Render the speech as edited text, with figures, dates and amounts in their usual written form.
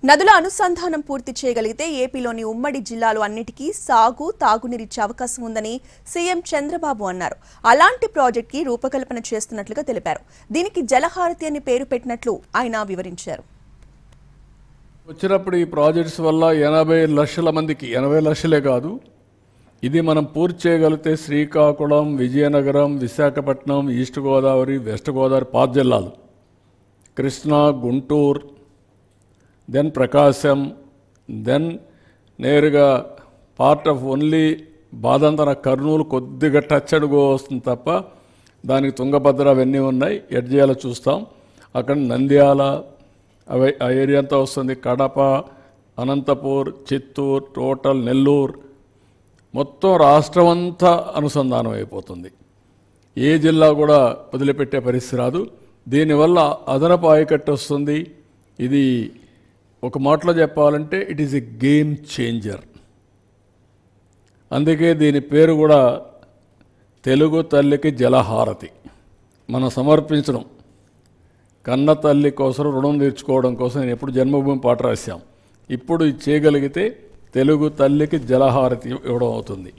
నదుల అనుసంధానం పూర్తి చేయగలిగితే ఏపీలోని ఉమ్మడి జిల్లాలు అన్నిటికీ సాగు తాగునీరిచ్చే అవకాశం ఉందని సీఎం చంద్రబాబు అన్నారు. అలాంటి ప్రాజెక్టుకి రూపకల్పన చేస్తున్నట్లుగా తెలిపారు. దీనికి జలహారతి అని పేరు పెట్టినట్లు ఆయన వివరించారు. వచ్చినప్పుడు ఈ ప్రాజెక్ట్స్ వల్ల 80 లక్షల మందికి 80 లక్షలే కాదు, ఇది మనం పూర్తి చేయగలిగితే శ్రీకాకుళం, విజయనగరం, విశాఖపట్నం, ఈస్ట్ గోదావరి, వెస్ట్ గోదావరి 5 జిల్లాలు, కృష్ణా, గుంటూరు, దెన్ ప్రకాశం, దెన్ నేరుగా పార్ట్ ఆఫ్ ఓన్లీ బాదంతన కర్నూలు కొద్దిగా టచ్ అడుగు వస్తుంది తప్ప దానికి తుంగభద్ర అవన్నీ ఉన్నాయి. ఎడ్జేయాల చూస్తాం, అక్కడ నంద్యాల అవి ఆ ఏరియా అంతా వస్తుంది, కడప, అనంతపూర్, చిత్తూరు, టోటల్ నెల్లూరు, మొత్తం రాష్ట్రం అంతా అనుసంధానం అయిపోతుంది. ఏ జిల్లా కూడా వదిలిపెట్టే పరిస్థితి రాదు. దీనివల్ల అదనపు ఆయకట్టు వస్తుంది. ఇది ఒక మాటలో చెప్పాలంటే it is a game changer. అందుకే దీని పేరు కూడా తెలుగు తల్లికి జలహారతి. మనం సమర్పించడం కన్న తల్లి కోసం రుణం తీర్చుకోవడం కోసం నేను ఎప్పుడు జన్మభూమి పాట రాశాం. ఇప్పుడు ఇది చేయగలిగితే తెలుగు తల్లికి జలహారతి ఇవ్వడం అవుతుంది.